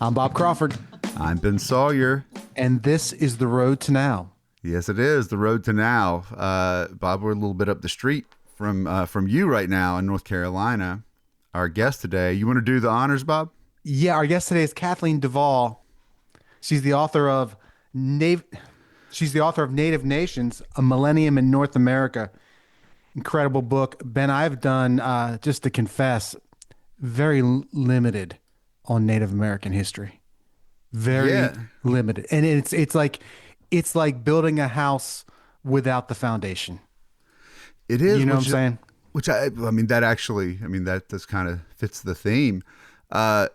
I'm Bob Crawford, I'm Ben Sawyer. and this is The Road to Now. Yes, it is the road to now. Bob, we're a little bit up the street from you right now in North Carolina. Our guest today, you want to do the honors, Bob? Yeah, our guest today is Kathleen DuVall. She's the author of Native Nations: A Millennium in North America. Incredible book. Ben, I've done, just to confess, very limited on Native American history. Very limited. And it's like building a house without the foundation. It is. You know what I'm saying? That just kind of fits the theme. I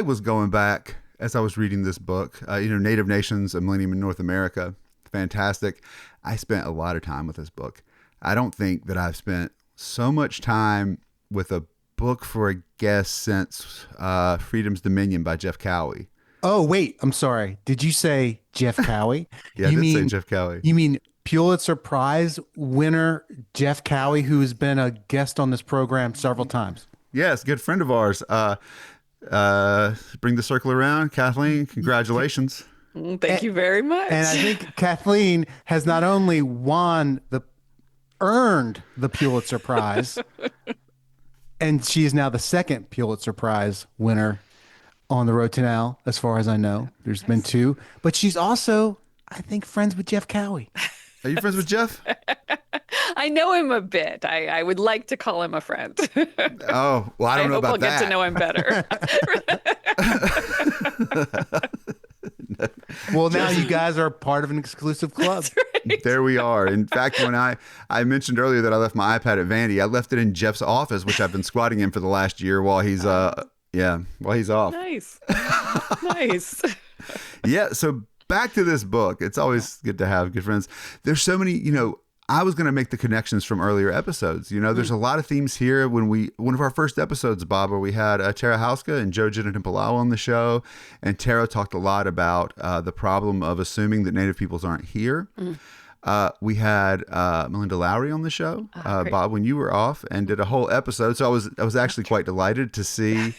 was going back as I was reading this book, Native Nations, A Millennium in North America. Fantastic. I spent a lot of time with this book. I don't think that I've spent so much time with a book for a guest since Freedom's Dominion by Jeff Cowie. Oh, wait. I'm sorry. Did you say Jeff Cowie? Yeah, I did say Jeff Cowie. You mean Pulitzer Prize winner Jeff Cowie, who has been a guest on this program several times? Yes, good friend of ours. Bring the circle around. Kathleen, congratulations. Thank you very much. And I think Kathleen has not only earned the Pulitzer Prize, and she is now the second Pulitzer Prize winner on the road to now, as far as I know. There's been two, but she's also, I think, friends with Jeff Cowie. Are you friends with Jeff? I know him a bit. I would like to call him a friend. Oh, well, I don't know about that. I hope I'll get to know him better. Well, now you guys are part of an exclusive club. That's right. There we are. In fact, when I mentioned earlier that I left my iPad at Vandy, I left it in Jeff's office, which I've been squatting in for the last year while he's off. Nice. Nice. Yeah. So back to this book. It's always good to have good friends. There's so many, I was going to make the connections from earlier episodes. There's a lot of themes here. One of our first episodes, Bob, where we had Tara Houska and Genetin Pilawa on the show, and Tara talked a lot about the problem of assuming that Native peoples aren't here. We had Malinda Lowery on the show, Bob, when you were off, and did a whole episode. So I was actually quite delighted to see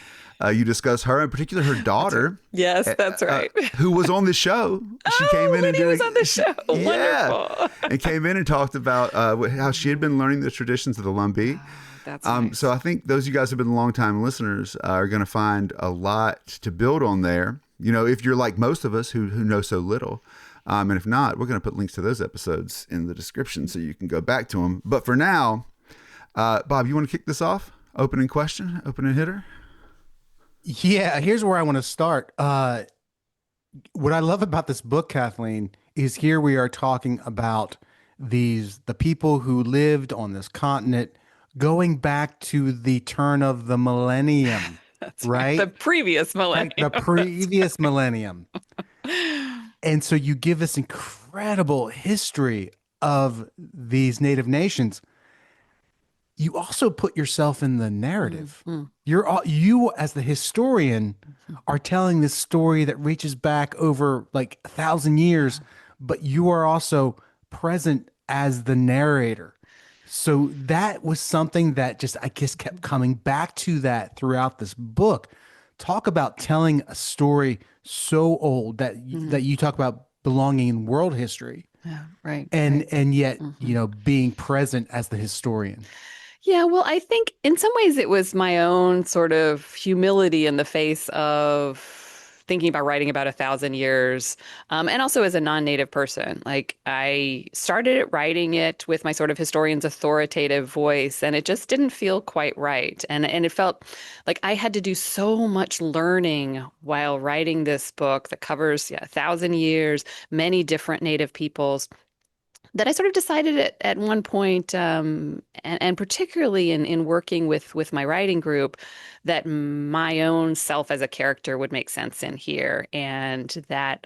you discuss her, in particular her daughter. Yes, that's right. Who was on the show. She came in and was on the show. Yeah, wonderful. And came in and talked about how she had been learning the traditions of the Lumbee. That's nice. So I think those of you guys who have been longtime listeners are going to find a lot to build on there. If you're like most of us who know so little. And if not, we're going to put links to those episodes in the description so you can go back to them. But for now, Bob, you want to kick this off? Opening question, opening hitter? Yeah, here's where I want to start. What I love about this book, Kathleen, is here we are talking about the people who lived on this continent going back to the turn of the millennium. That's right? The previous millennium. The previous millennium. And so you give this incredible history of these Native nations. You also put yourself in the narrative. You as the historian are telling this story that reaches back over like 1,000 years, but you are also present as the narrator. So that was something that just, I guess, kept coming back to that throughout this book. Talk about telling a story so old that you talk about belonging in world history. Yeah, right. And yet, being present as the historian. Yeah, well, I think in some ways it was my own sort of humility in the face of thinking about writing about 1,000 years, and also as a non-native person. Like, I started writing it with my sort of historian's authoritative voice, and it just didn't feel quite right. And it felt like I had to do so much learning while writing this book that covers 1,000 years, many different native peoples, that I sort of decided at one point, and particularly in working with my writing group, that my own self as a character would make sense in here, and that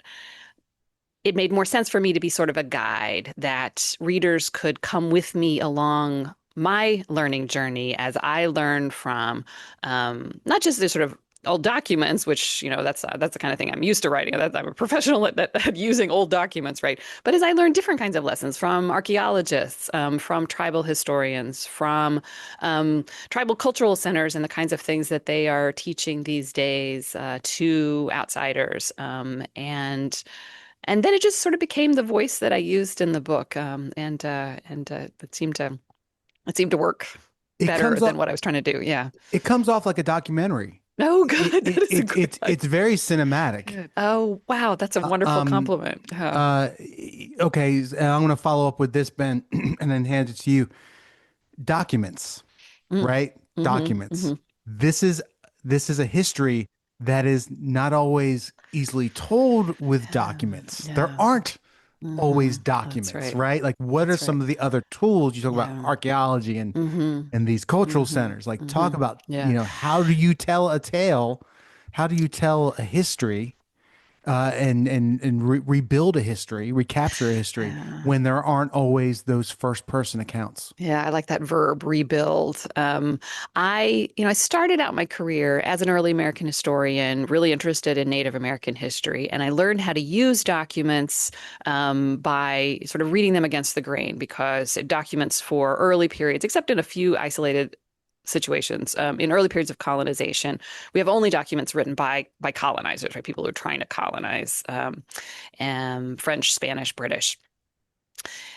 it made more sense for me to be sort of a guide, that readers could come with me along my learning journey as I learn from not just the sort of old documents, which, that's the kind of thing I'm used to writing. I'm a professional at using old documents, right? But as I learned different kinds of lessons from archaeologists, from tribal historians, from tribal cultural centers and the kinds of things that they are teaching these days to outsiders. And then it just sort of became the voice that I used in the book. And it seemed to work It better comes than off what I was trying to do. Yeah. it comes off like a documentary. Oh, It, good. That it, is a it, good. it's very cinematic. Good. Oh, wow. That's a wonderful Um, compliment. Yeah. uh, okay, I'm going to follow up with this, Ben, and then hand it to you. Documents, Mm. right? Documents. Hmm. This is a history that is not always easily told with documents. There Yeah. aren't always That's documents, right. right? Like, what are That's right. some of the other tools you talk about Yeah. archaeology and Hmm. these cultural Hmm. centers? Like, talk Hmm. about, Yeah. how do you tell a tale? How do you tell a history and rebuild a history, recapture a history Yeah. when there aren't always those first person accounts? Yeah, I like that verb, rebuild. I started out my career as an early American historian, really interested in Native American history, and I learned how to use documents by sort of reading them against the grain because documents for early periods, except in a few isolated situations, in early periods of colonization, we have only documents written by colonizers, right? People who are trying to colonize, French, Spanish, British.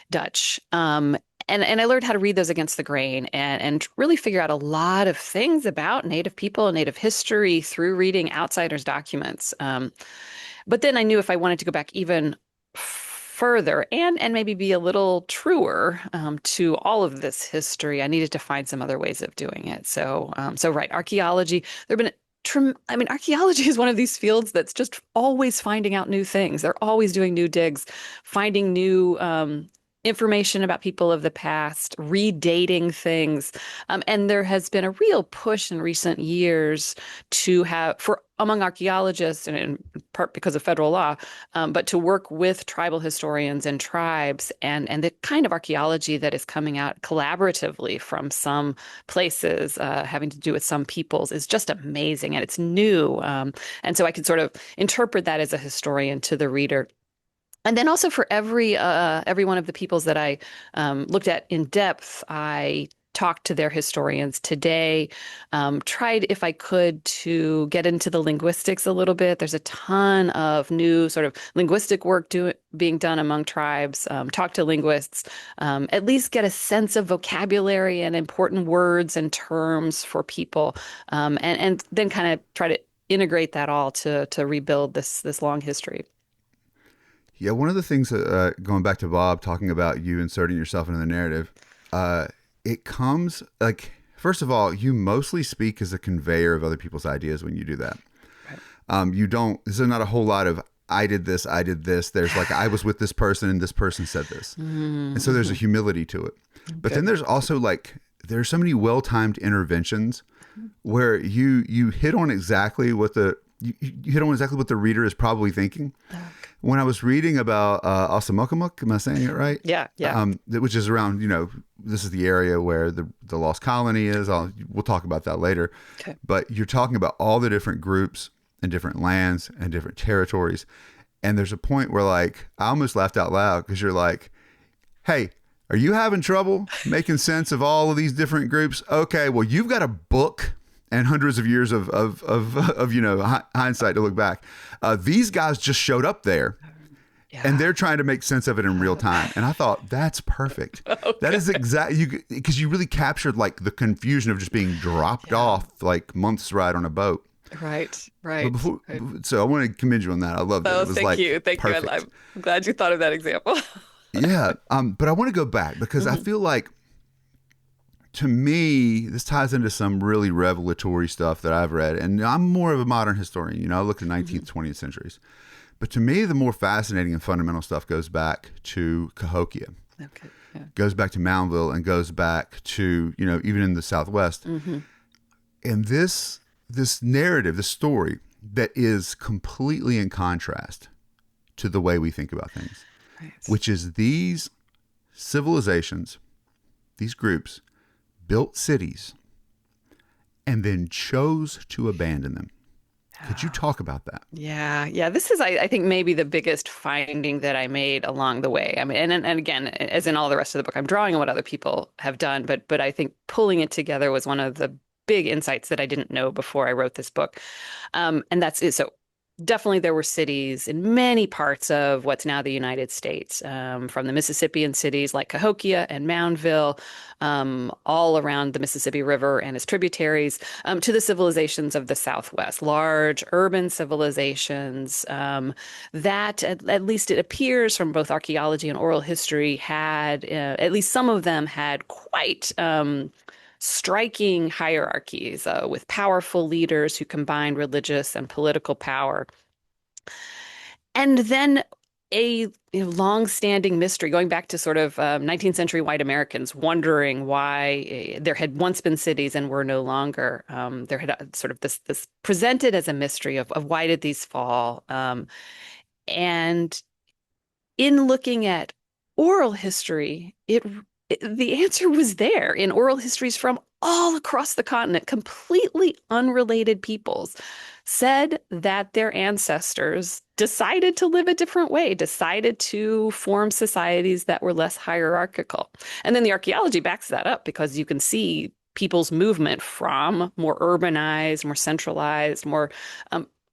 Dutch. And I learned how to read those against the grain and really figure out a lot of things about Native people and Native history through reading outsiders' documents. But then I knew if I wanted to go back even further and maybe be a little truer to all of this history, I needed to find some other ways of doing it. So right, archaeology. There have been archaeology is one of these fields that's just always finding out new things. They're always doing new digs, finding new information about people of the past, redating things. And there has been a real push in recent years to have, for among archaeologists, and in part because of federal law, but to work with tribal historians and tribes and the kind of archaeology that is coming out collaboratively from some places having to do with some peoples is just amazing and it's new. And so I can sort of interpret that as a historian to the reader. And then also for every one of the peoples that I looked at in depth, I talked to their historians today, tried if I could to get into the linguistics a little bit. There's a ton of new sort of linguistic work being done among tribes. Talk to linguists, at least get a sense of vocabulary and important words and terms for people, and then kind of try to integrate that all to rebuild this long history. Yeah, one of the things, going back to Bob talking about you inserting yourself into the narrative, it comes like, first of all, you mostly speak as a conveyor of other people's ideas when you do that. Right. You don't, this is not a whole lot of, I did this, I did this. There's like, I was with this person and this person said this. Mm-hmm. And so there's a humility to it. But then there's also like, there's so many well-timed interventions where you hit on exactly what you hit on exactly what the reader is probably thinking. Okay. When I was reading about Osamokamuk, am I saying it right? Yeah, yeah. Which is around, this is the area where the lost colony is. We'll talk about that later. Okay. But you're talking about all the different groups and different lands and different territories. And there's a point where like, I almost laughed out loud because you're like, hey, are you having trouble making sense of all of these different groups? Okay, well, you've got a book and hundreds of years of hindsight to look back. These guys just showed up there, and they're trying to make sense of it in real time. And I thought that's perfect. That is exactly because you really captured like the confusion of just being dropped off like months ride on a boat. Right. But so I want to commend you on that. I love that. Oh, It was thank like you. Thank you. perfect. I'm glad you thought of that example. Yeah. But I want to go back because I feel like, to me, this ties into some really revelatory stuff that I've read. And I'm more of a modern historian. I look at 19th, 20th centuries. But to me, the more fascinating and fundamental stuff goes back to Cahokia. Okay. Yeah. Goes back to Moundville and goes back to, even in the Southwest. And this narrative, this story that is completely in contrast to the way we think about things, Right. which is these civilizations, these groups, built cities and then chose to abandon them. Could you talk about that? Yeah, yeah. This is, I think, maybe the biggest finding that I made along the way. I mean, and again, as in all the rest of the book, I'm drawing on what other people have done, but I think pulling it together was one of the big insights that I didn't know before I wrote this book. And that's it. So definitely there were cities in many parts of what's now the United States, from the Mississippian cities like Cahokia and Moundville, all around the Mississippi River and its tributaries, to the civilizations of the Southwest, large urban civilizations that, at least it appears from both archaeology and oral history, had, at least some of them had quite striking hierarchies with powerful leaders who combined religious and political power. And then a long-standing mystery going back to sort of 19th century white Americans wondering why there had once been cities and were no longer. There had sort of this presented as a mystery of why did these fall? And in looking at oral history, the answer was there in oral histories from all across the continent. Completely unrelated peoples said that their ancestors decided to live a different way, decided to form societies that were less hierarchical. And then the archaeology backs that up because you can see people's movement from more urbanized, more centralized, more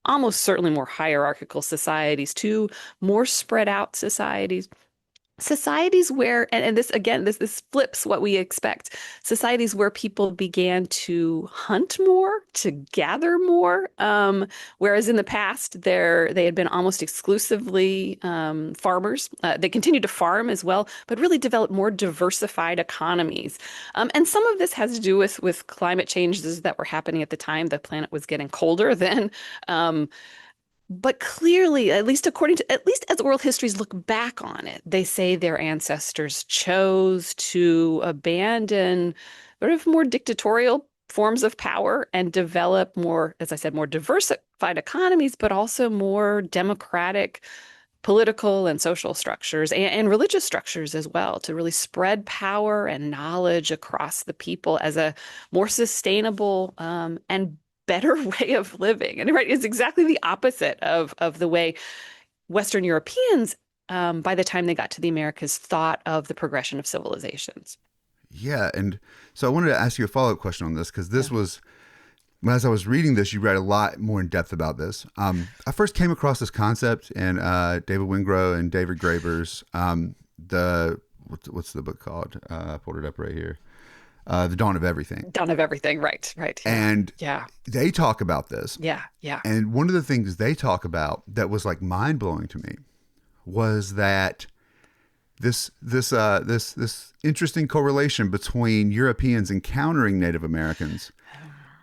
almost certainly more hierarchical societies to more spread out societies. Societies where, and this again, this flips what we expect. Societies where people began to hunt more, to gather more, whereas in the past they had been almost exclusively farmers. They continued to farm as well, but really developed more diversified economies. And some of this has to do with climate changes that were happening at the time. The planet was getting colder then. But clearly, at least as oral histories look back on it, they say their ancestors chose to abandon sort of more dictatorial forms of power and develop more, as I said, more diversified economies, but also more democratic political and social structures and religious structures as well, to really spread power and knowledge across the people as a more sustainable and better way of living. And right, it's exactly the opposite of the way Western Europeans, by the time they got to the Americas, thought of the progression of civilizations. Yeah. And so I wanted to ask you a follow-up question on this because this Yeah. was, as I was reading this, you read a lot more in depth about this. I first came across this concept in David Wingrove and David Graeber's, what's the book called? I pulled it up right here. The Dawn of Everything. Dawn of Everything, right, right. And Yeah, they talk about this. yeah, yeah. And one of the things they talk about that was like mind blowing to me was that this interesting correlation between Europeans encountering Native Americans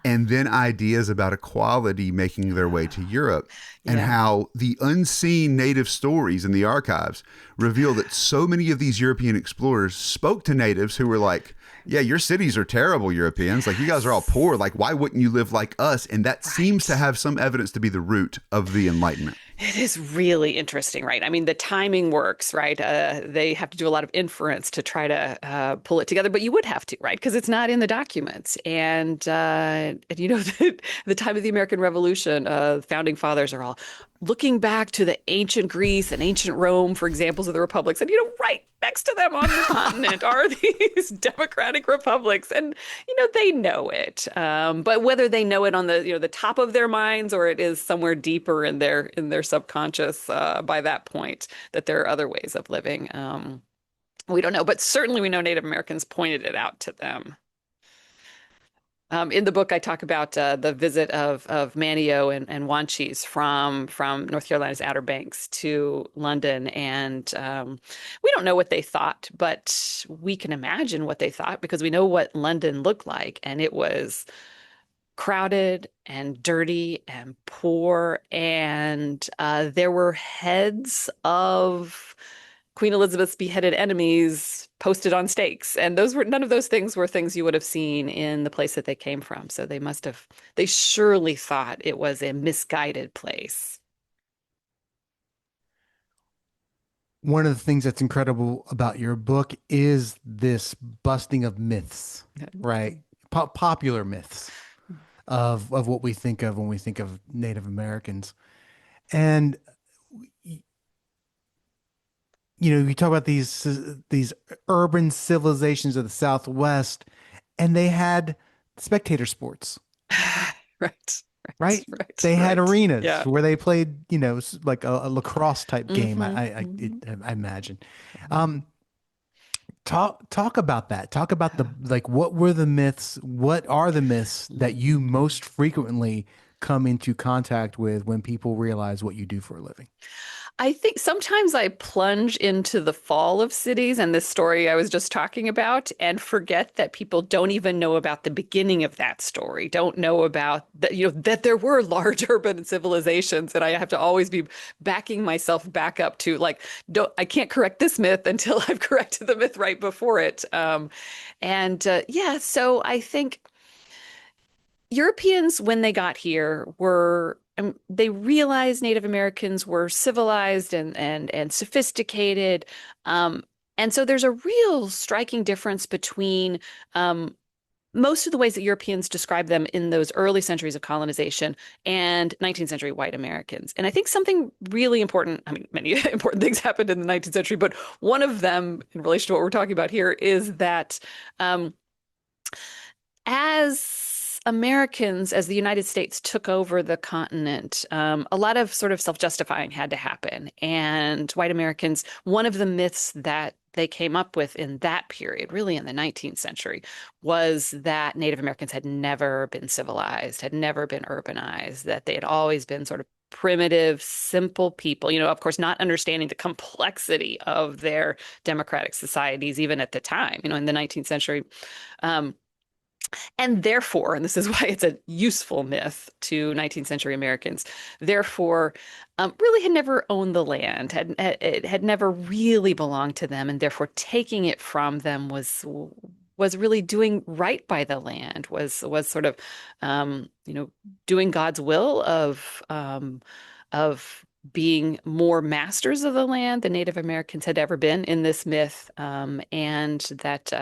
and then ideas about equality making their way to Europe, and Yeah. how the unseen native stories in the archives reveal that so many of these European explorers spoke to natives who were like, yeah, your cities are terrible, Europeans. Like, you guys are all poor. Like, why wouldn't you live like us? And that seems to have some evidence to be the root of the Enlightenment. It is really interesting, right? I mean, the timing works, right? They have to do a lot of inference to try to pull it together, but you would have to, right? Because it's not in the documents. And the time of the American Revolution, founding fathers are all looking back to the ancient Greece and ancient Rome for examples of the republics. And, right next to them on the continent are these democratic republics. And, they know it. But whether they know it on the top of their minds or it is somewhere deeper in their subconscious by that point, that there are other ways of living, we don't know. But certainly we know Native Americans pointed it out to them. In the book, I talk about the visit of Manio and Wanchese from North Carolina's Outer Banks to London, and we don't know what they thought, but we can imagine what they thought because we know what London looked like, and it was crowded and dirty and poor, and there were heads of Queen Elizabeth's beheaded enemies posted on stakes. And none of those things were things you would have seen in the place that they came from. So they surely thought it was a misguided place. One of the things that's incredible about your book is this busting of myths, right? Popular myths. of what we think of when we think of Native Americans. And you talk about these urban civilizations of the Southwest, and they had spectator sports, Right, right? right, They had right. arenas Yeah. where they played, like a lacrosse type game. Hmm. Hmm. I imagine. Um, talk about that. Talk about the like what were the myths? What are the myths that you most frequently come into contact with when people realize what you do for a living? I think sometimes I plunge into the fall of cities and this story I was just talking about and forget that people don't even know about the beginning of that story, don't know about that, that there were large urban civilizations. And I have to always be backing myself back up to like, I can't correct this myth until I've corrected the myth right before it. Yeah, so I think Europeans, when they got here, they realized Native Americans were civilized and sophisticated. Um, and so there's a real striking difference between most of the ways that Europeans describe them in those early centuries of colonization and 19th century white Americans. And I think something really important, I mean, many important things happened in the 19th century, but one of them in relation to what we're talking about here is that um, as Americans, as the United States took over the continent, a lot of sort of self-justifying had to happen. And white Americans, one of the myths that they came up with in that period, really in the 19th century, was that Native Americans had never been civilized, had never been urbanized, that they had always been sort of primitive, simple people, of course, not understanding the complexity of their democratic societies, even at the time, in the 19th century. Um, and therefore, and this is why it's a useful myth to 19th century Americans, therefore, really had never owned the land, it had never really belonged to them, and therefore taking it from them was really doing right by the land, was sort of, doing God's will of being more masters of the land than Native Americans had ever been in this myth, and that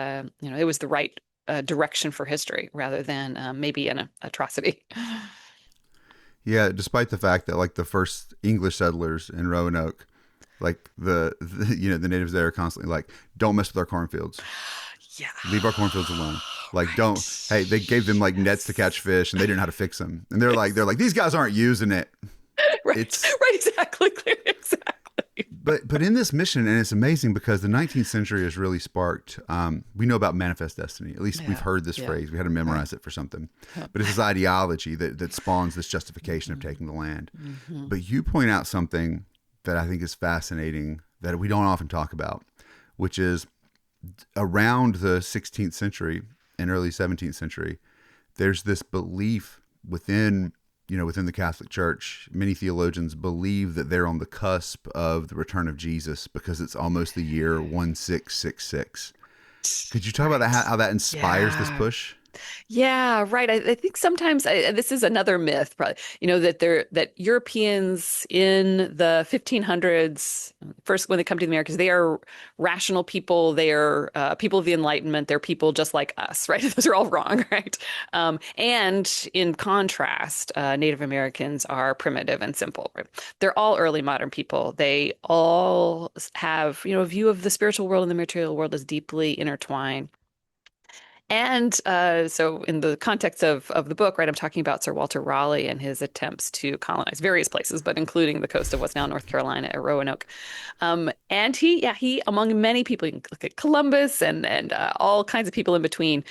it was the right direction for history rather than maybe an atrocity. Yeah, despite the fact that like the first English settlers in Roanoke, like the natives there are constantly like, don't mess with our cornfields, Yeah. leave our cornfields alone. Like, don't. Right. Hey, they gave them like nets to catch Yes. fish, and they didn't know how to fix them. And they're like these guys aren't using it. Right. It's Right. Exactly. Exactly. but in this mission, and it's amazing because the 19th century has really sparked. We know about manifest destiny. At least we've Yeah. heard this Yeah. phrase. We had to Right. memorize it for something. Yeah. But it's this ideology that spawns this justification of taking the land. Hmm. But you point out something that I think is fascinating that we don't often talk about, which is around the 16th century and early 17th century, there's this belief within the Catholic Church. Many theologians believe that they're on the cusp of the return of Jesus because it's almost the year 1666. Could you talk about that, how that inspires this Yeah. push? Yeah, right. I think sometimes this is another myth, probably, that Europeans in the 1500s, first when they come to the Americas, they are rational people. They are people of the Enlightenment. They're people just like us, right? Those are all wrong, right? And in contrast, Native Americans are primitive and simple, right? They're all early modern people. They all have, a view of the spiritual world and the material world as deeply intertwined. And so, in the context of the book, right, I'm talking about Sir Walter Raleigh and his attempts to colonize various places, but including the coast of what's now North Carolina at Roanoke. And he, among many people, you can look at Columbus and all kinds of people in between,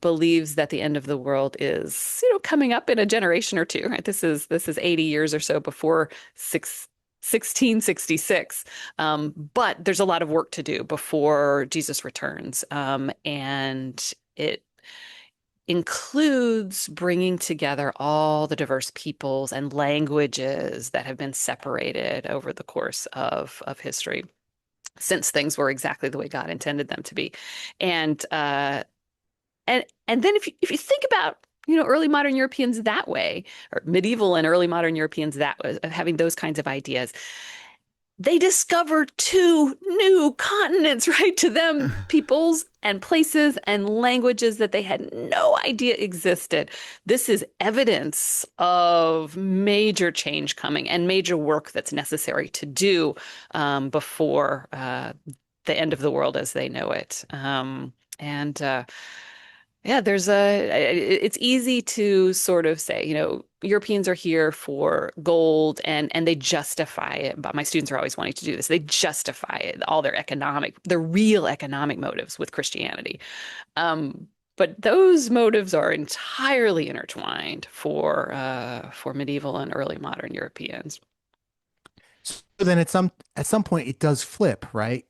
believes that the end of the world is, coming up in a generation or two. Right, this is 80 years or so before 1666. But there's a lot of work to do before Jesus returns. And it includes bringing together all the diverse peoples and languages that have been separated over the course of history since things were exactly the way God intended them to be. And and then if you think about early modern Europeans that way, or medieval and early modern Europeans that way, having those kinds of ideas, they discover two new continents, right? To them, peoples and places and languages that they had no idea existed. This is evidence of major change coming and major work that's necessary to do before the end of the world as they know it. And yeah, it's easy to sort of say, Europeans are here for gold and they justify it. But my students are always wanting to do this. They justify it, all their real economic motives with Christianity. But those motives are entirely intertwined for medieval and early modern Europeans. So then at some point it does flip, right?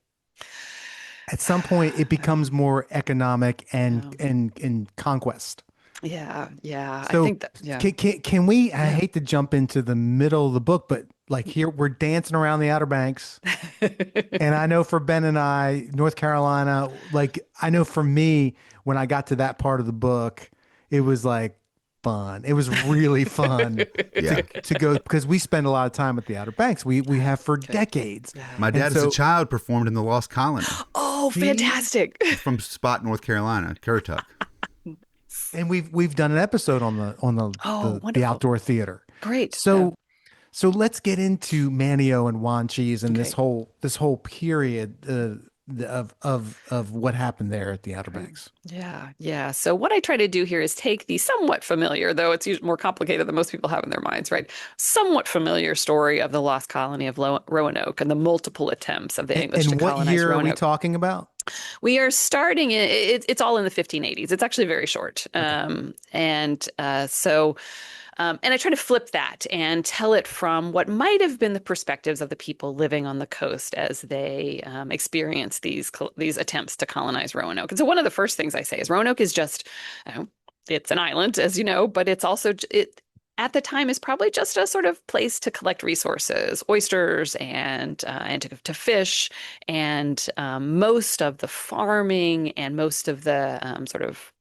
At some point it becomes more economic and Yeah, and conquest. yeah. I So think that, yeah. can we, I Yeah. hate to jump into the middle of the book, but like here we're dancing around the Outer Banks. And I know for Ben and I, North Carolina, like I know for me, when I got to that part of the book, it was like fun. It was really fun Yeah. to go because we spend a lot of time at the Outer Banks. We have for Okay. decades. Yeah. My And dad, as a so child, performed in the Lost Colony. Oh, see, fantastic. From Spot, North Carolina, Currituck. and we've done an episode on Oh, the wonderful. outdoor theater. Great. Yeah. So let's get into Manio and Wanchese and Okay. this whole period of what happened there at the Outer Right. Banks. Yeah, yeah. So what I try to do here is take the somewhat familiar, though it's usually more complicated than most people have in their minds, right? Somewhat familiar story of the lost colony of Roanoke and the multiple attempts of the English to And what colonize year are we Roanoke. talking about? We are starting it's all in the 1580s. It's actually very short. Okay. And I try to flip that and tell it from what might have been the perspectives of the people living on the coast as they experience these attempts to colonize Roanoke. And so one of the first things I say is Roanoke is just, you know, it's an island, as you know, but it's also it at the time is probably just a sort of place to collect resources, oysters, and to fish, and most of the farming and most of the sort of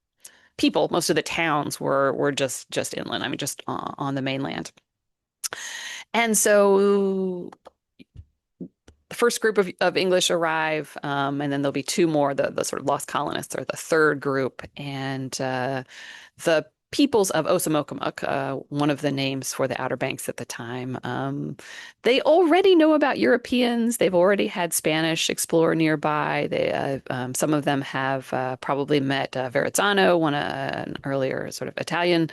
people, most of the towns were just inland. I mean, just on the mainland. And so the first group of English arrive, and then there'll be two more. The sort of lost colonists are the third group, and the peoples of Osamokamuk, one of the names for the Outer Banks at the time, they already know about Europeans. They've already had Spanish explore nearby. Some of them have probably met Verrazzano, an earlier sort of Italian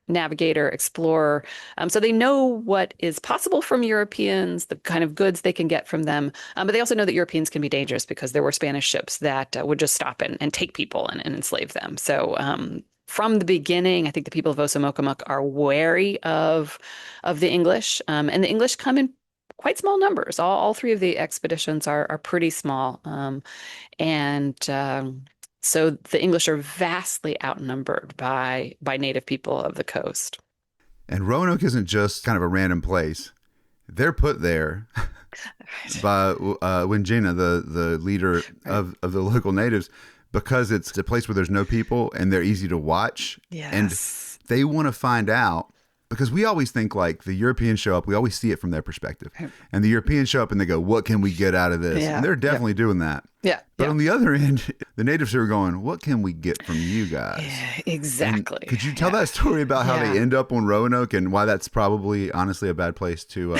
navigator, explorer. So they know what is possible from Europeans, the kind of goods they can get from them. But they also know that Europeans can be dangerous because there were Spanish ships that would just stop and take people and enslave them. So from the beginning, I think the people of Osamokamuk are wary of the English, and the English come in quite small numbers. All three of the expeditions are pretty small, and so the English are vastly outnumbered by native people of the coast. And Roanoke isn't just kind of a random place. They're put there by Wingina, the leader of the local natives, because it's a place where there's no people and they're easy to watch. And Yes. they want to find out, because we always think like the Europeans show up, we always see it from their perspective. And the Europeans show up and they go, what can we get out of this? Yeah. And they're definitely doing that. Yeah. But Yeah. on the other end, the natives are going, what can we get from you guys? Yeah, And exactly. could you tell Yeah. that story about how Yeah. they end up on Roanoke and why that's probably honestly a bad place to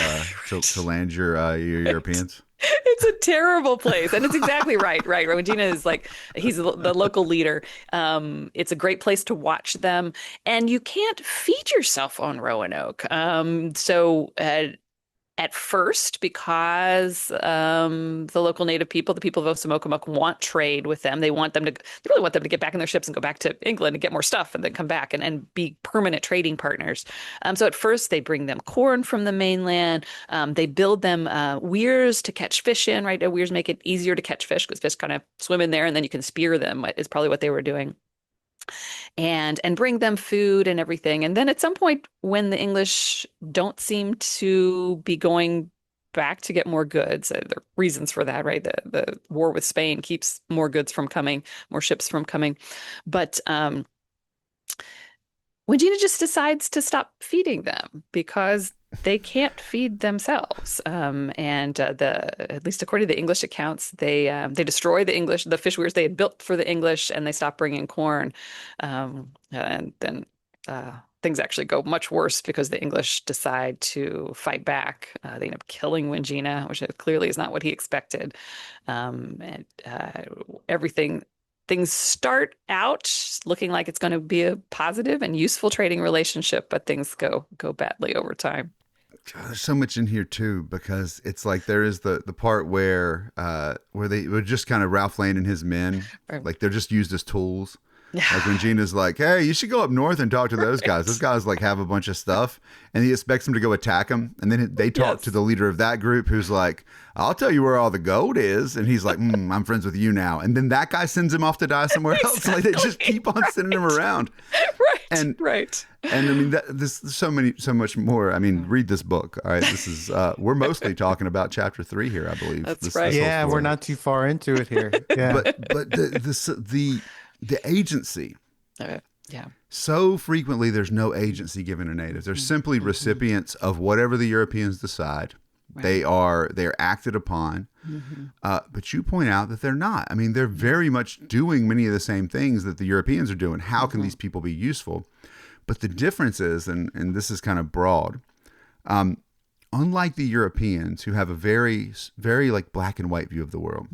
to land your Europeans? It's a terrible place, and it's exactly right. Right, Regina is like he's the local leader. It's a great place to watch them, and you can't feed yourself on Roanoke. So at first, because the local native people, the people of Osamokamuk, want trade with them. They really want them to get back in their ships and go back to England and get more stuff and then come back and be permanent trading partners. So at first, they bring them corn from the mainland. They build them weirs to catch fish in, right? Weirs make it easier to catch fish because fish kind of swim in there and then you can spear them, is probably what they were doing, and bring them food and everything. And then at some point, when the English don't seem to be going back to get more goods, there are reasons for that, right? The war with Spain keeps more goods from coming, more ships from coming. But when Gina just decides to stop feeding them because they can't feed themselves. And at least according to the English accounts, they destroy the fish weirs they had built for the English, and they stop bringing corn. And then things actually go much worse because the English decide to fight back. They end up killing Wingina, which clearly is not what he expected. And everything. Things start out looking like it's going to be a positive and useful trading relationship, but things go badly over time. God, there's so much in here too, because it's like there is the part where they were just kind of Ralph Lane and his men, Right. like they're just used as tools. Like when Yeah. Gina's like, "Hey, you should go up north and talk to those guys. Those Right. guys like have a bunch of stuff," and he expects them to go attack him. And then they talk to Yes. the leader of that group, who's like, "I'll tell you where all the gold is," and he's like, "I'm friends with you now." And then that guy sends him off to die somewhere else. Like they just Exactly. keep on sending him Right. around. Right. And Right. and I mean, there's so much more. I mean, read this book. All right, this is we're mostly talking about chapter 3 here, I believe. That's This right. whole Yeah, we're story. not too far into it here. Yeah. But the agency. Uh, yeah. So frequently, there's no agency given to natives. They're simply recipients of whatever the Europeans decide. Right. They're acted upon. But you point out that they're not. I mean, they're very much doing many of the same things that the Europeans are doing. How can these people be useful? But the difference is, and this is kind of broad, unlike the Europeans who have a very, very like black and white view of the world.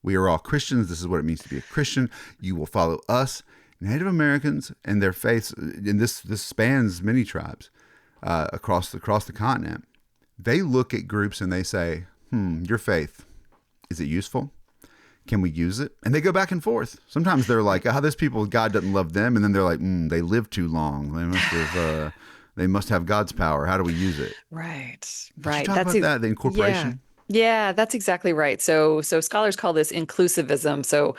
We are all Christians. This is what it means to be a Christian. You will follow us. Native Americans and their faiths, and this spans many tribes across the continent. They look at groups and they say, your faith, is it useful? Can we use it? And they go back and forth. Sometimes they're like, this people, God doesn't love them. And then they're like, they live too long. They must have God's power. How do we use it? Right. Could you Right. talk about that, the incorporation? Yeah, that's exactly right. So scholars call this inclusivism. So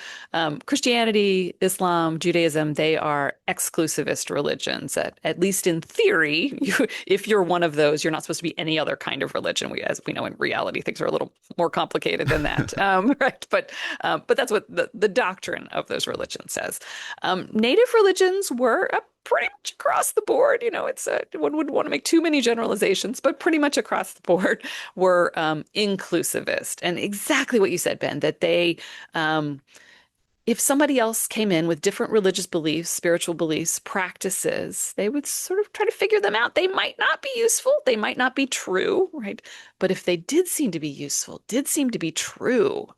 Christianity, Islam, Judaism, they are exclusivist religions. At least in theory, if you're one of those, you're not supposed to be any other kind of religion. As we know, in reality, things are a little more complicated than that, right? But that's what the doctrine of those religions says. Native religions were pretty much across the board. It's one would want to make too many generalizations, but pretty much across the board were inclusivist. And exactly what you said, Ben, that if somebody else came in with different religious beliefs, spiritual beliefs, practices, they would sort of try to figure them out. They might not be useful, they might not be true, right? But if they did seem to be useful, did seem to be true,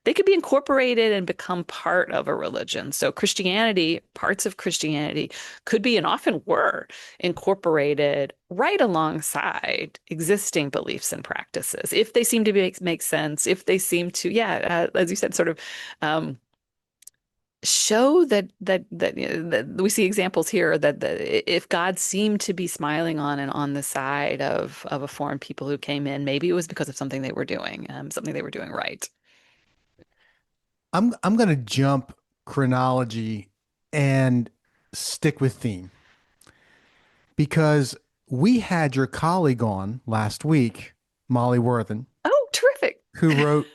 they could be incorporated and become part of a religion. So Christianity, parts of Christianity could be and often were incorporated right alongside existing beliefs and practices. If they seem to make sense, if they seem to, as you said, sort of show that we see examples here that if God seemed to be smiling on and on the side of a foreign people who came in, maybe it was because of something something they were doing right. I'm going to jump chronology and stick with theme because we had your colleague on last week, Molly Worthen, Oh, terrific. who wrote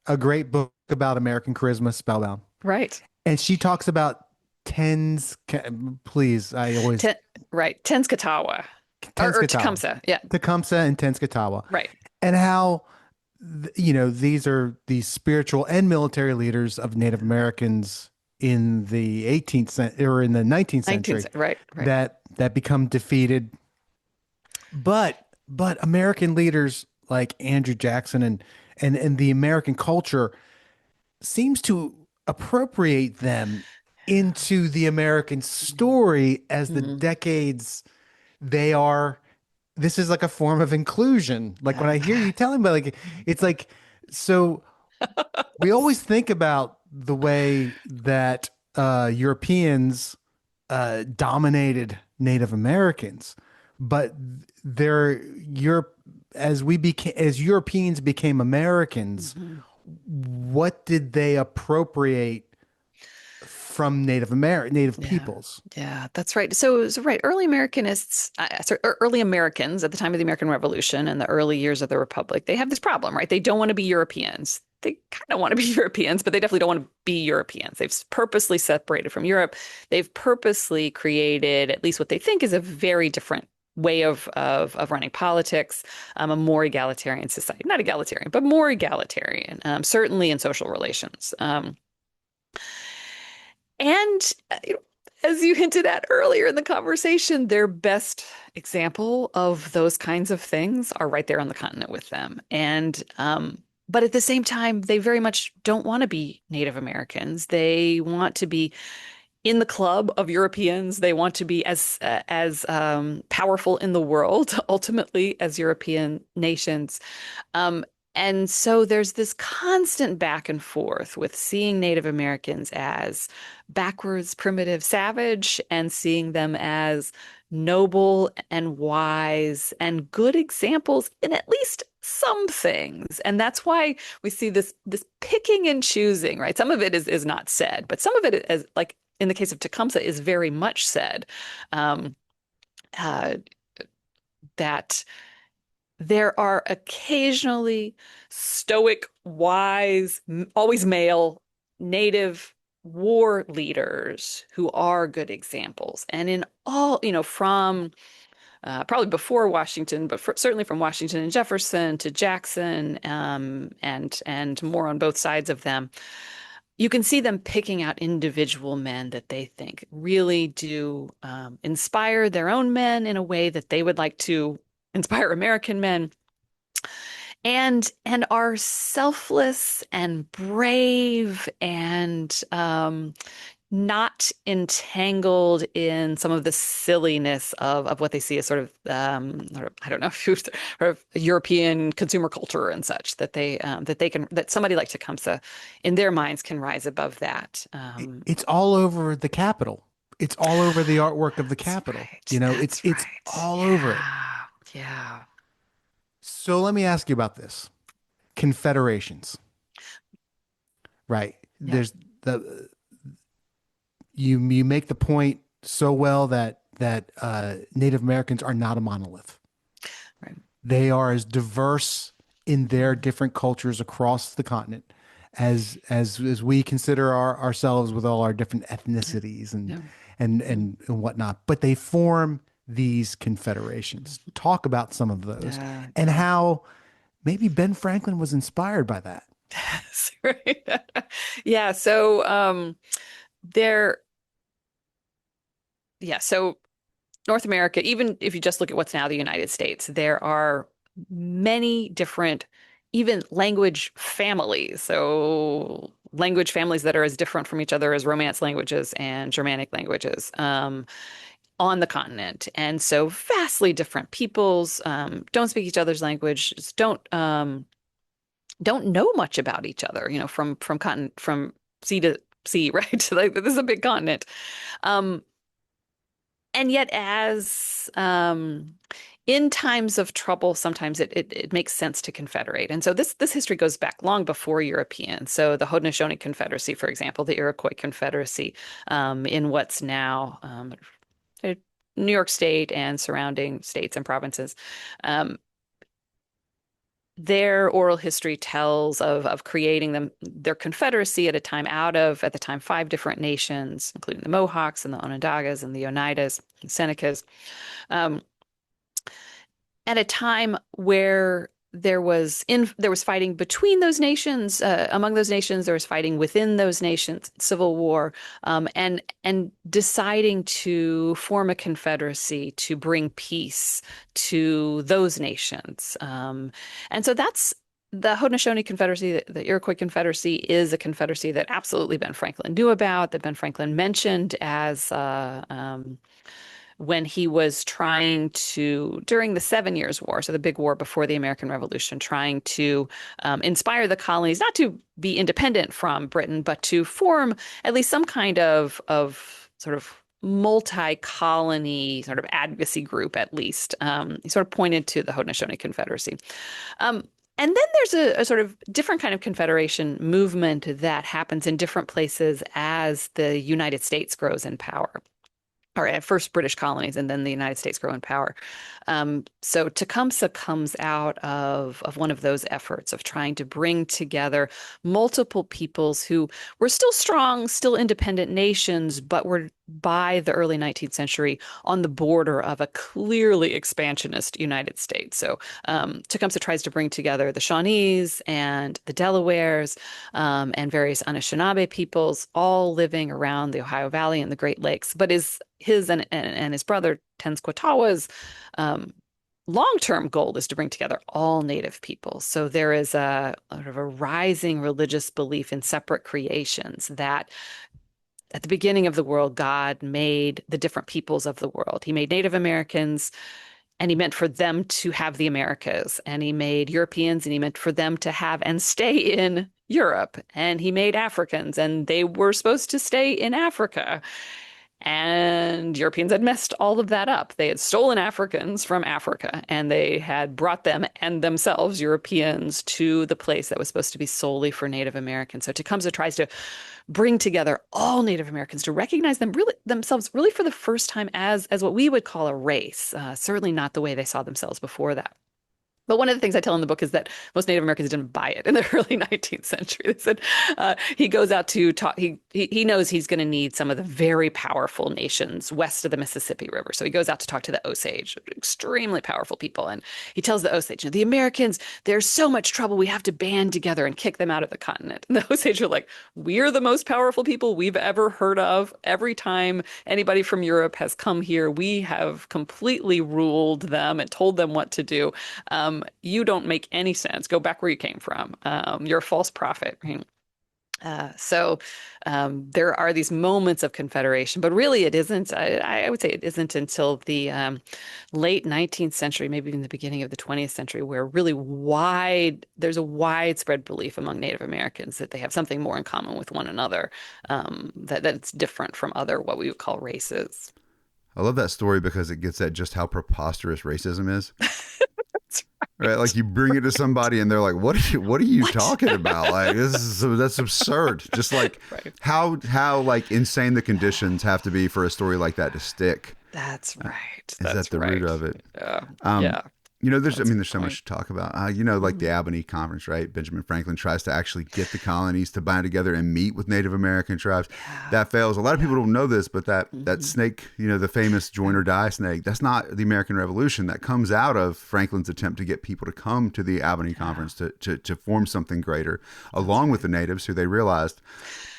a great book about American charisma, Spellbound. Right. And she talks about please, I always Right. Tenskatawa or Tenskatawa, Tecumseh. Yeah. Tecumseh and Tenskatawa, Right. and how these are these spiritual and military leaders of Native Americans in the 18th century or in the 19th century Right. Right. that become defeated. But American leaders like Andrew Jackson and the American culture seems to appropriate them into the American story as the Mhm. decades they are. This is like a form of inclusion. Like when I hear you telling me, like it's like, so we always think about the way that Europeans dominated Native Americans, but Europe as Europeans became Americans, Mhm. what did they appropriate from Native Yeah. peoples? Yeah, that's right. So right, early Americanists, early Americans at the time of the American Revolution and the early years of the Republic, they have this problem, right? They don't want to be Europeans. They kind of want to be Europeans, but they definitely don't want to be Europeans. They've purposely separated from Europe. They've purposely created at least what they think is a very different way of running politics, a more egalitarian society. Not egalitarian, but more egalitarian, certainly in social relations. And you know, as you hinted at earlier in the conversation, their best example of those kinds of things are right there on the continent with them. And but at the same time, they very much don't want to be Native Americans. They want to be in the club of Europeans. They want to be as powerful in the world, ultimately, as European nations. Um, and so there's this constant back and forth with seeing Native Americans as backwards, primitive, savage, and seeing them as noble and wise and good examples in at least some things. And that's why we see this picking and choosing, right? Some of it is not said, but some of it is like in the case of Tecumseh is very much said. Um, uh, that there are occasionally stoic, wise, always male Native war leaders who are good examples. And in all, from probably before Washington, but certainly from Washington and Jefferson to Jackson, and more on both sides of them, you can see them picking out individual men that they think really do inspire their own men in a way that they would like to inspire American men, and are selfless and brave and not entangled in some of the silliness of what they see as I don't know, sort of European consumer culture and such, that somebody like Tecumseh in their minds can rise above that. It's all over the Capitol. It's all over the artwork of the That's Capitol. right. That's It's right. all over it. Yeah. Yeah. So let me ask you about this. Confederations, right? Yeah. There's the you make the point so well that Native Americans are not a monolith. Right. They are as diverse in their different cultures across the continent as we consider ourselves with all our different ethnicities Yeah. and whatnot. But they form these confederations. Talk about some of those Yeah. and how maybe Ben Franklin was inspired by that. Yes, right. Yeah. So there, yeah. So North America, even if you just look at what's now the United States, there are many different, even language families. So language families that are as different from each other as Romance languages and Germanic languages on the continent. And so vastly different peoples don't speak each other's language, don't know much about each other, from sea to sea, right? Like this is a big continent. Um, and yet as in times of trouble, sometimes it makes sense to confederate. And so this history goes back long before Europeans. So the Haudenosaunee Confederacy, for example, the Iroquois Confederacy, in what's now New York State and surrounding states and provinces. Um, their oral history tells of creating their confederacy at the time, 5 different nations, including the Mohawks and the Onondagas and the Oneidas and Senecas, um, at a time where there was fighting between those nations, among those nations, there was fighting within those nations, civil war, and deciding to form a confederacy to bring peace to those nations. And so that's the Haudenosaunee Confederacy. The Iroquois Confederacy is a confederacy that absolutely Ben Franklin knew about, that Ben Franklin mentioned as when he was trying to, during the 7 Years' War, so the big war before the American Revolution, trying to inspire the colonies not to be independent from Britain, but to form at least some kind of sort of multi-colony sort of advocacy group, at least. He sort of pointed to the Haudenosaunee Confederacy. And then there's a sort of different kind of confederation movement that happens in different places as the United States grows in power. or at first British colonies, and then the United States grow in power. So Tecumseh comes out of one of those efforts of trying to bring together multiple peoples who were still strong, still independent nations, but were by the early 19th century on the border of a clearly expansionist United States. So Tecumseh tries to bring together the Shawnees and the Delawares and various Anishinaabe peoples, all living around the Ohio Valley and the Great Lakes, but his and his brother Tenskwatawa's long-term goal is to bring together all Native people. So there is a sort of a rising religious belief in separate creations that at the beginning of the world, God made the different peoples of the world. He made Native Americans, and he meant for them to have the Americas. And he made Europeans, and he meant for them to have and stay in Europe. And he made Africans, and they were supposed to stay in Africa. And Europeans had messed all of that up. They had stolen Africans from Africa, and they had brought them and themselves, Europeans, to the place that was supposed to be solely for Native Americans. So Tecumseh tries to bring together all Native Americans to recognize them really themselves really for the first time as what we would call a race. Certainly not the way they saw themselves before that. But one of the things I tell in the book is that most Native Americans didn't buy it in the early 19th century. They said he goes out to talk. He knows he's going to need some of the very powerful nations west of the Mississippi River. So he goes out to talk to the Osage, extremely powerful people. And he tells the Osage, the Americans, there's so much trouble. We have to band together and kick them out of the continent. And the Osage are like, we're the most powerful people we've ever heard of. Every time anybody from Europe has come here, we have completely ruled them and told them what to do. You don't make any sense. Go back where you came from. You're a false prophet. So there are these moments of confederation, but really it isn't. I would say it isn't until the late 19th century, maybe even the beginning of the 20th century, where really there's a widespread belief among Native Americans that they have something more in common with one another, that it's different from other what we would call races. I love that story because it gets at just how preposterous racism is. Right, like you bring it to somebody and they're like, "What are you talking about? Like that's absurd." Just like right. how like insane the conditions have to be for a story like that to stick. That's right. Is that the root of it? Yeah. There's so much to talk about. Like the Albany Conference, right? Benjamin Franklin tries to actually get the colonies to bind together and meet with Native American tribes. Yeah. That fails. A lot of people don't know this, but that snake, the famous join or die snake, that's not the American Revolution. That comes out of Franklin's attempt to get people to come to the Albany Conference to form something greater, along with the natives who they realized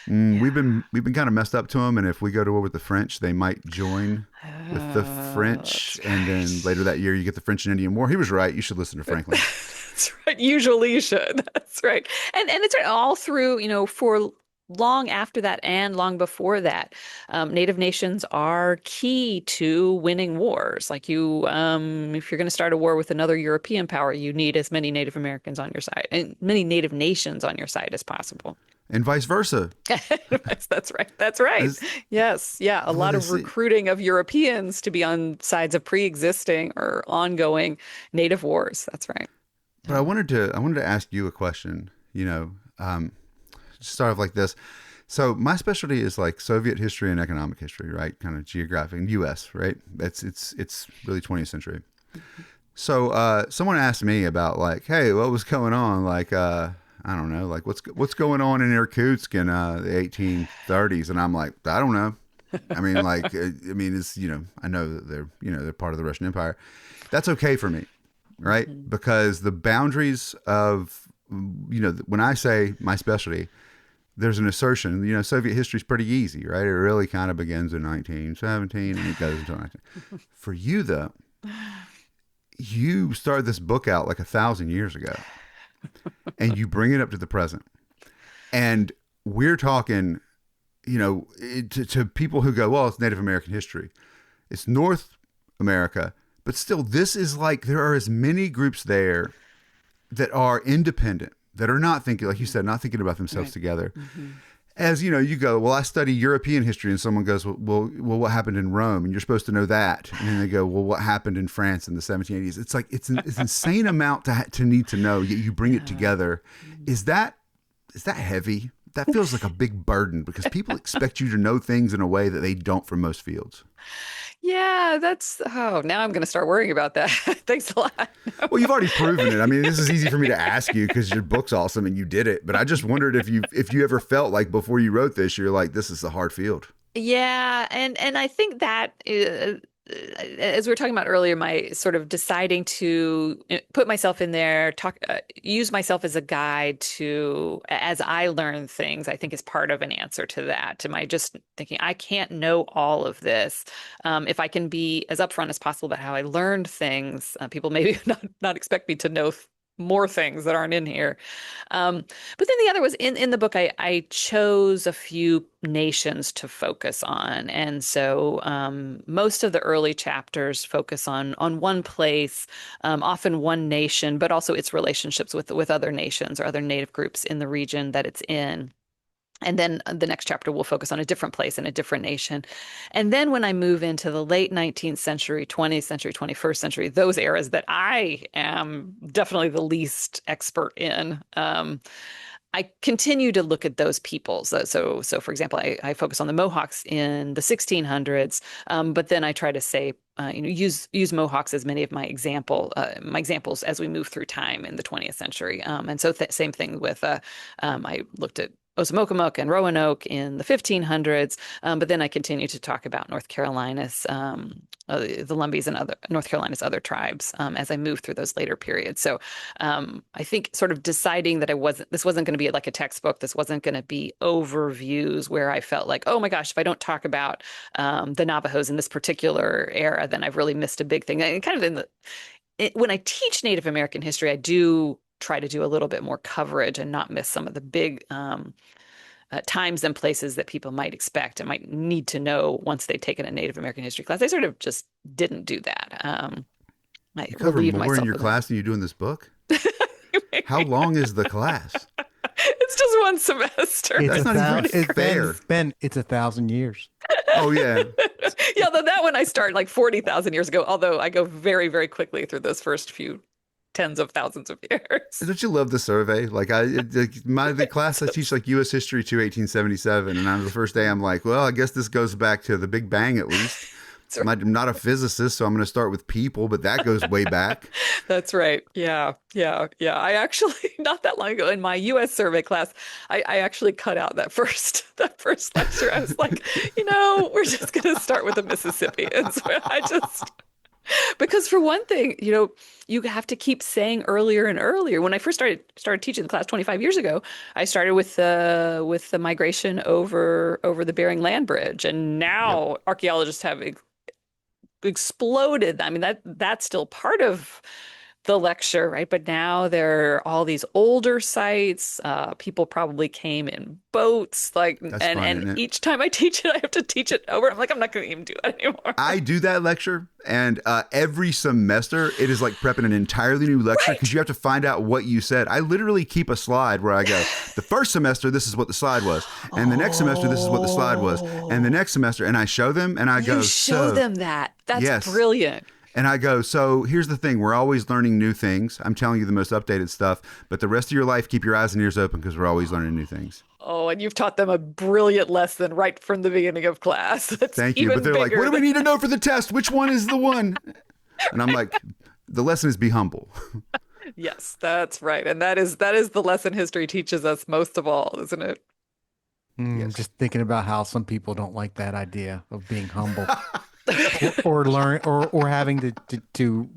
we've been kind of messed up to them, and if we go to war with the French, they might join with the French, and then later that year you get the French and Indian War. He was right. You should listen to Franklin. That's right. Usually you should. That's right. And it's right all through, for long after that and long before that, Native nations are key to winning wars. Like if you're going to start a war with another European power, you need as many Native Americans on your side and many Native nations on your side as possible. And vice versa. That's right. That's right. Yes. Yeah. A lot of recruiting of Europeans to be on sides of pre-existing or ongoing Native wars. That's right. But I wanted to ask you a question, start off like this. So my specialty is like Soviet history and economic history, right? Kind of geographic and US, right? It's really 20th century. Mm-hmm. So someone asked me about like, hey, what was going on? Like, I don't know, like what's going on in Irkutsk in the 1830s, and I'm like, I don't know. I mean, it's I know that they're part of the Russian Empire. That's okay for me, right? Mm-hmm. Because the boundaries of when I say my specialty, there's an assertion. Soviet history is pretty easy, right? It really kind of begins in 1917 and it goes until 19. For you though, you started this book out like 1,000 years ago. And you bring it up to the present. And we're talking, to people who go, well, it's Native American history. It's North America. But still, this is like there are as many groups there that are independent, that are not thinking, like you said, not thinking about themselves together. Mm-hmm. As you go, well, I study European history, and someone goes, well, what happened in Rome? And you're supposed to know that. And then they go, well, what happened in France in the 1780s? It's like it's an insane amount to need to know. Yet you bring it together. Is that heavy? that feels like a big burden because people expect you to know things in a way that they don't from most fields. Yeah, now I'm going to start worrying about that. Thanks a lot. Well, you've already proven it. I mean, this is easy for me to ask you because your book's awesome and you did it. But I just wondered if you ever felt like before you wrote this, you're like, this is a hard field. Yeah, and I think that as we were talking about earlier, my sort of deciding to put myself in there, use myself as a guide to as I learn things, I think is part of an answer to that. To my just thinking, I can't know all of this. If I can be as upfront as possible about how I learned things, people maybe not expect me to know more things that aren't in here. But then the other was in the book, I chose a few nations to focus on. And so most of the early chapters focus on one place, often one nation, but also its relationships with other nations or other native groups in the region that it's in. And then the next chapter will focus on a different place and a different nation. And then when I move into the late 19th century, 20th century, 21st century, those eras that I am definitely the least expert in, I continue to look at those peoples. So for example, I focus on the Mohawks in the 1600s, but then I try to say, use Mohawks as many of my examples as we move through time in the 20th century. And so same thing with I looked at Osamokamuk and Roanoke in the 1500s, but then I continue to talk about North Carolina's the Lumbees and other North Carolina's other tribes as I move through those later periods. So I think sort of deciding that this wasn't going to be like a textbook. This wasn't going to be overviews where I felt like, oh my gosh, if I don't talk about the Navajos in this particular era, then I've really missed a big thing. And kind of when I teach Native American history, I do try to do a little bit more coverage and not miss some of the big times and places that people might expect and might need to know once they've taken a Native American history class. I sort of just didn't do that. I You cover relieved more in myself your of class than you do in this book? How long is the class? It's just one semester. It's That's a not even thousand, fair. Ben, it's 1,000 years. Oh, yeah. Yeah, though that one I started like 40,000 years ago, although I go very, very quickly through those first few tens of thousands of years. Don't you love the survey? Like the class I teach like U.S. history to 1877, and on the first day I'm like, well, I guess this goes back to the Big Bang at least. Right. I'm not a physicist, so I'm going to start with people, but that goes way back. That's right. Yeah. I actually, not that long ago in my US survey class, I actually cut out that first lecture. I was like, we're just going to start with the Mississippi. And so because for one thing, you have to keep saying earlier and earlier. When I first started teaching the class 25 years ago, I started with the migration over the Bering Land Bridge, and now archaeologists have exploded. I mean, that's still part of the lecture, right? But now there are all these older sites. People probably came in boats, like, That's fun, isn't and it? each time I teach it, I have to teach it over. I'm like, I'm not going to even do that anymore. I do that lecture, and every semester it is like prepping an entirely new lecture because you have to find out what you said. I literally keep a slide where I go, the first semester, this is what the slide was, and the next semester, this is what the slide was, and the next semester, and I show them, and I go, You show them that. That's Yes. brilliant. And I go, so here's the thing. We're always learning new things. I'm telling you the most updated stuff. But the rest of your life, keep your eyes and ears open because we're always learning new things. Oh, and you've taught them a brilliant lesson right from the beginning of class. That's Thank you. even But they're like, bigger what do we need to know for the test? Which one is the one? And I'm like, the lesson is be humble. Yes, that's right. And that is the lesson history teaches us most of all, isn't it? Yes. Just thinking about how some people don't like that idea of being humble. or learn or having to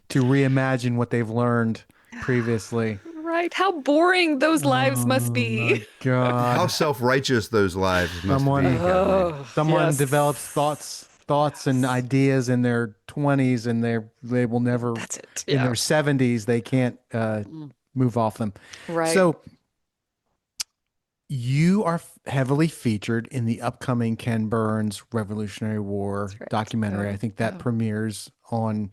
reimagine what they've learned previously. Right. How boring those lives must Oh be. my God. How self-righteous those lives must Someone- be. Kathleen. Oh, Someone yes. develops thoughts and ideas in their 20s and they will never That's it. in Yeah. their 70s they can't move off them. Right. So you are heavily featured in the upcoming Ken Burns Revolutionary War That's right. documentary. I think that Yeah. premieres on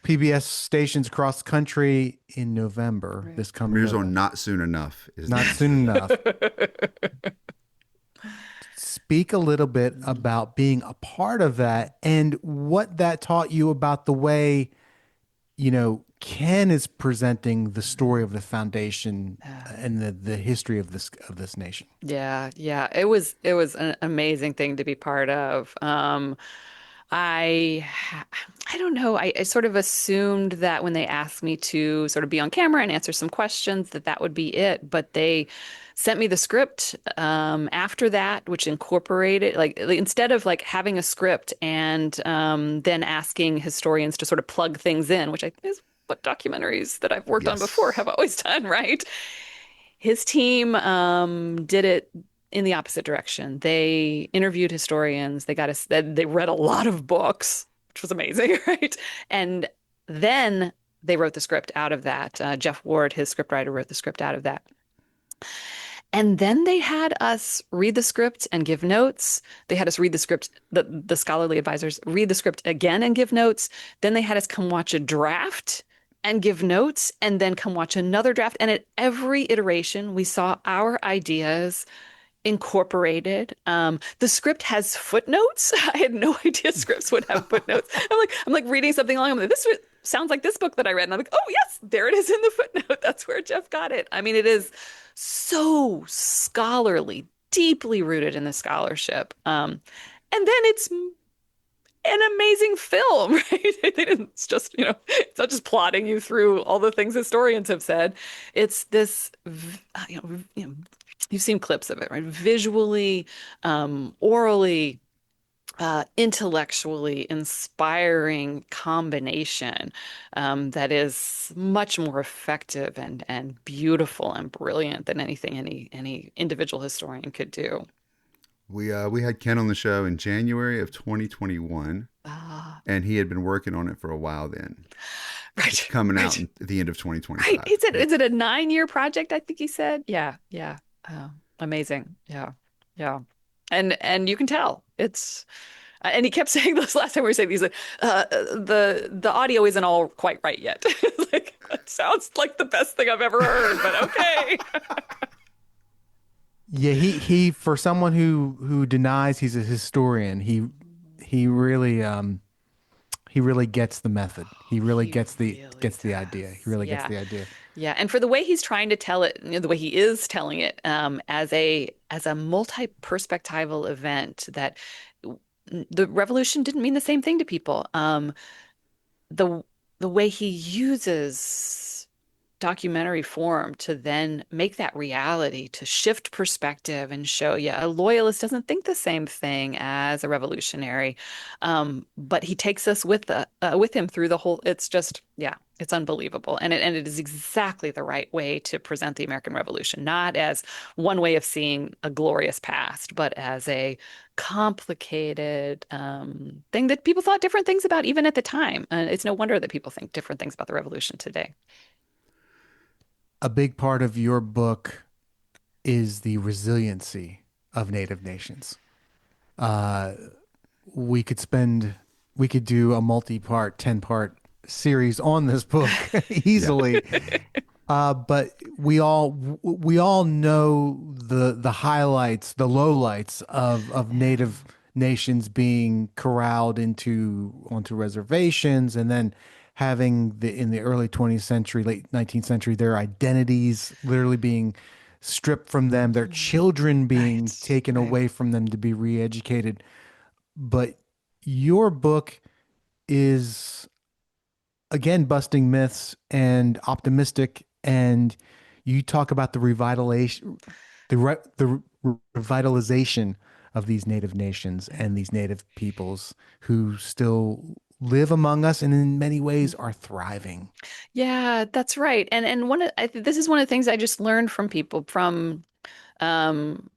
PBS stations across the country in November. Right. This coming Premieres November. on Not Soon Enough. Is Not soon enough. Speak a little bit about being a part of that and what that taught you about the way, Ken is presenting the story of the foundation Yeah. and the history of this nation. Yeah, yeah. It was an amazing thing to be part of. I I don't know. I sort of assumed that when they asked me to sort of be on camera and answer some questions that that would be it, but they sent me the script after that, which incorporated like instead of like having a script and then asking historians to sort of plug things in, which I think is what documentaries that I've worked on before Yes. have always done, right? His team did it in the opposite direction. They interviewed historians. They read a lot of books, which was amazing, right? And then they wrote the script out of that. Jeff Ward, his scriptwriter, wrote the script out of that. And then they had us read the script and give notes. They had us read the script, the scholarly advisors read the script again and give notes. Then they had us come watch a draft and give notes, and then come watch another draft. And at every iteration, we saw our ideas incorporated. The script has footnotes. I had no idea scripts would have footnotes. I'm like reading something along. I'm like, sounds like this book that I read. And I'm like, oh yes, there it is in the footnote. That's where Jeff got it. I mean, it is so scholarly, deeply rooted in the scholarship. And then it's an amazing film, right? They didn't, it's just, it's not just plotting you through all the things historians have said. It's this, you've seen clips of it, right? Visually, orally, intellectually inspiring combination that is much more effective and beautiful and brilliant than anything any individual historian could do. We had Ken on the show in January of 2021, Ah, and he had been working on it for a while then. It's right, coming out right, at the end of right. 2025. Is it a 9-year project? I think he said. Yeah, yeah. Oh, amazing. Yeah, yeah. And you can tell it's. And he kept saying this last time we were saying these like the audio isn't all quite right yet. Like that sounds like the best thing I've ever heard, but okay. Yeah, he for someone who denies he's a historian, he he really gets the method. He really He really gets the idea. He does. really gets Yeah. the idea. Yeah. And for the way he's trying to tell it, the way he is telling it, as a multi-perspectival event that the revolution didn't mean the same thing to people. The the way he uses documentary form to then make that reality, to shift perspective and show, yeah, a loyalist doesn't think the same thing as a revolutionary. But he takes us with him through the whole, it's just, yeah, it's unbelievable. And it is exactly the right way to present the American Revolution, not as one way of seeing a glorious past, but as a complicated thing that people thought different things about even at the time. It's no wonder that people think different things about the revolution today. A big part of your book is the resiliency of Native nations. Uh, we could spend we could do a multi-part, 10-part series on this book Yeah. easily. But we all know the highlights, the lowlights of Native nations being corralled into onto reservations, and then having in the early 20th century, late 19th century, their identities literally being stripped from them, their children being Right, taken right. away from them to be re-educated. But your book is again busting myths and optimistic, and you talk about the revitalization of these native nations and these native peoples who still live among us and in many ways are thriving. Yeah, that's right. And this is one of the things I just learned from people, from um,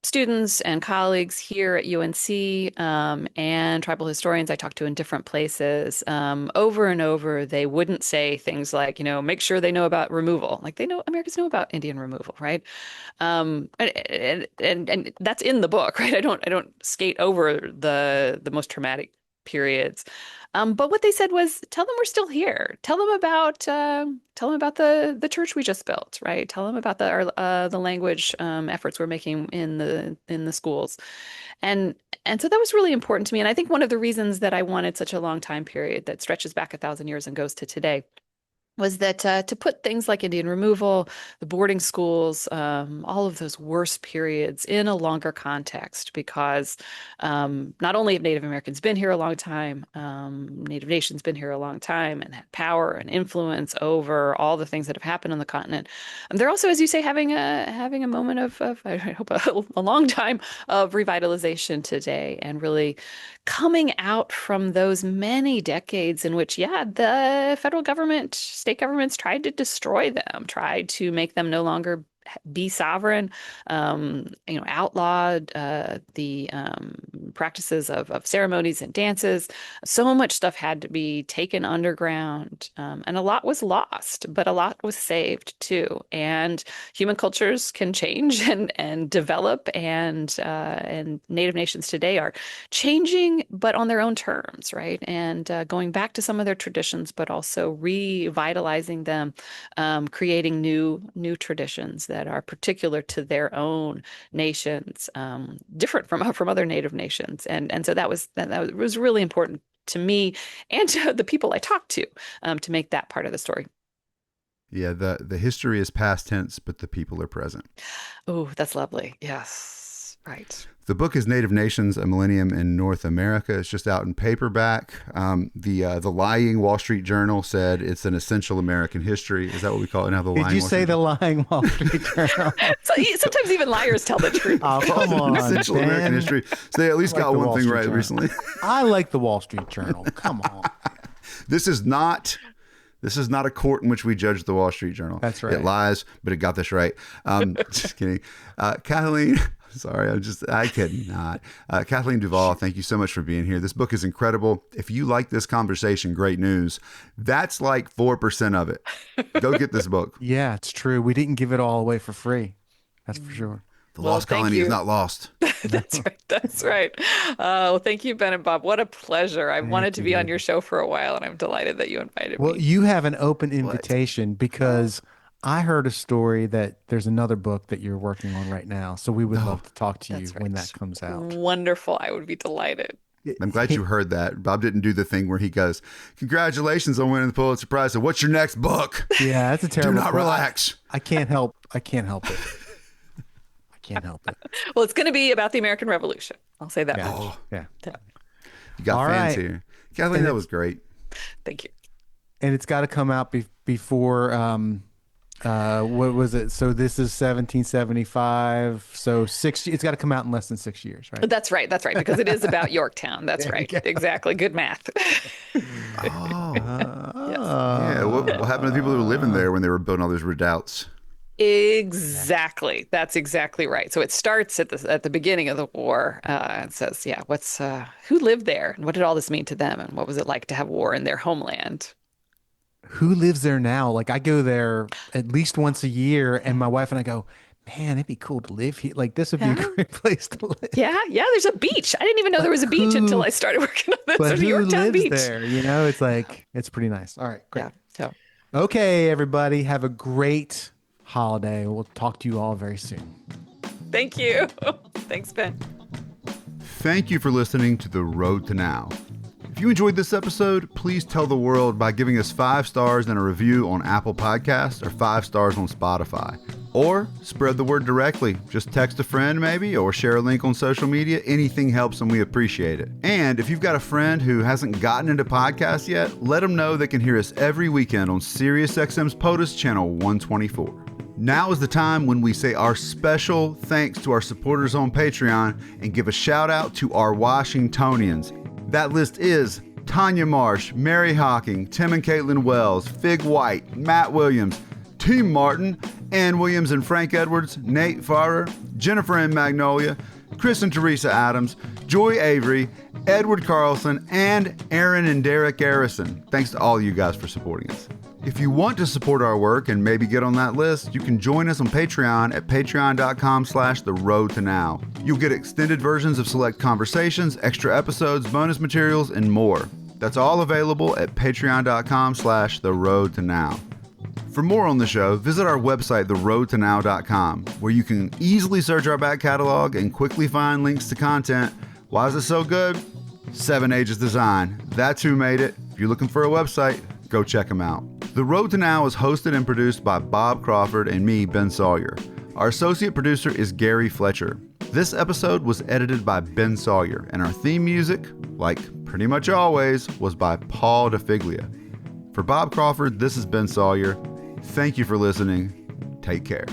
students and colleagues here at UNC, and tribal historians I talked to in different places. Over and over, they wouldn't say things like, make sure they know about removal. Like they know Americans know about Indian removal, right? And that's in the book, right? I don't skate over the most traumatic periods. But what they said was, tell them we're still here. Tell them about the church we just built, right? Tell them about the language efforts we're making in the schools, and and so that was really important to me. And I think one of the reasons that I wanted such a long time period that stretches back 1,000 years and goes to today was that to put things like Indian removal, the boarding schools, all of those worst periods in a longer context, because not only have Native Americans been here a long time, Native nations been here a long time and had power and influence over all the things that have happened on the continent. They're also, as you say, having a moment of I hope a long time of revitalization today, and really coming out from those many decades in which, yeah, the federal government, state governments tried to destroy them, tried to make them no longer be sovereign, outlawed the practices of ceremonies and dances. So much stuff had to be taken underground, and a lot was lost, but a lot was saved too. And human cultures can change and develop, and Native nations today are changing, but on their own terms, right? And going back to some of their traditions, but also revitalizing them, creating new traditions that are particular to their own nations, different from other Native nations, and so that was really important to me and to the people I talked to make that part of the story. Yeah, the history is past tense, but the people are present. Oh, that's lovely. Yes, right. The book is Native Nations: A Millennium in North America. It's just out in paperback. The lying Wall Street Journal said it's an essential American history. Is that what we call it now? The lying. Did you say the lying Wall Street Journal? So, sometimes even liars tell the truth. Oh, come on, essential Ben. American history. So they at least I like got the one Wall thing Street right Journal. recently. I like the Wall Street Journal. Come on. This is not a court in which we judge the Wall Street Journal. That's right. It lies, but it got this right. Just kidding. Kathleen, sorry, I cannot. Kathleen DuVall, thank you so much for being here. This book is incredible. If you like this conversation, great news. That's like 4% of it. Go get this book. Yeah, it's true. We didn't give it all away for free. That's for sure. The Lost Colony is not lost. That's right. That's right. Well, thank you, Ben and Bob. What a pleasure. I wanted to be on your show for a while, and I'm delighted that you invited Well, me. you have an open invitation because I heard a story that there's another book that you're working on right now. So we would love to talk to you That's when right. that comes out. Wonderful. I would be delighted. I'm glad you heard that. Bob didn't do the thing where he goes, "Congratulations on winning the Pulitzer Prize. So what's your next book?" Yeah, that's a Do terrible not quote. relax. I can't help it. I can't help it. Well, it's going to be about the American Revolution. I'll say that Yeah. much. Yeah. You got All fans right. here. Kathleen, that was great. Thank you. And it's got to come out before what was it? So this is 1775. So it's got to come out in less than 6 years, right? That's right. That's right. Because it is about Yorktown. That's There you right. go. Exactly. Good math. Oh, Yes. yeah. What happened to the people who were living there when they were building all those redoubts? Exactly. That's exactly right. So it starts at the beginning of the war. It says, yeah, who lived there and what did all this mean to them and what was it like to have war in their homeland? Who lives there now? Like I go there at least once a year, and my wife and I go, man, it'd be cool to live here. Like this would be a Yeah. great place to live. Yeah, there's a beach. I didn't even know there was a beach until I started working on this. But There's a who Yorktown lives Beach. there? You know, it's like it's pretty nice. All right, great. Yeah. So Okay, everybody, have a great holiday. We'll talk to you all very soon. thank you. Thanks, Ben. Thank you for listening to The Road to Now. If you enjoyed this episode, please tell the world by giving us 5 stars and a review on Apple Podcasts or 5 stars on Spotify. Or spread the word directly. Just text a friend maybe or share a link on social media. Anything helps and we appreciate it. And if you've got a friend who hasn't gotten into podcasts yet, let them know they can hear us every weekend on SiriusXM's POTUS channel 124. Now is the time when we say our special thanks to our supporters on Patreon and give a shout out to our Washingtonians. That list is Tanya Marsh, Mary Hawking, Tim and Caitlin Wells, Fig White, Matt Williams, Team Martin, Ann Williams and Frank Edwards, Nate Farrer, Jennifer and Magnolia, Chris and Teresa Adams, Joy Avery, Edward Carlson, and Aaron and Derek Garrison. Thanks to all you guys for supporting us. If you want to support our work and maybe get on that list, you can join us on Patreon at patreon.com/theroadtonow. You'll get extended versions of select conversations, extra episodes, bonus materials, and more. That's all available at patreon.com/theroadtonow. For more on the show, visit our website, theroadtonow.com, where you can easily search our back catalog and quickly find links to content. Why is it so good? 7 Ages Design. That's who made it. If you're looking for a website, go check them out. The Road to Now is hosted and produced by Bob Crawford and me, Ben Sawyer. Our associate producer is Gary Fletcher. This episode was edited by Ben Sawyer, and our theme music, like pretty much always, was by Paul DeFiglia. For Bob Crawford, this is Ben Sawyer. Thank you for listening. Take care.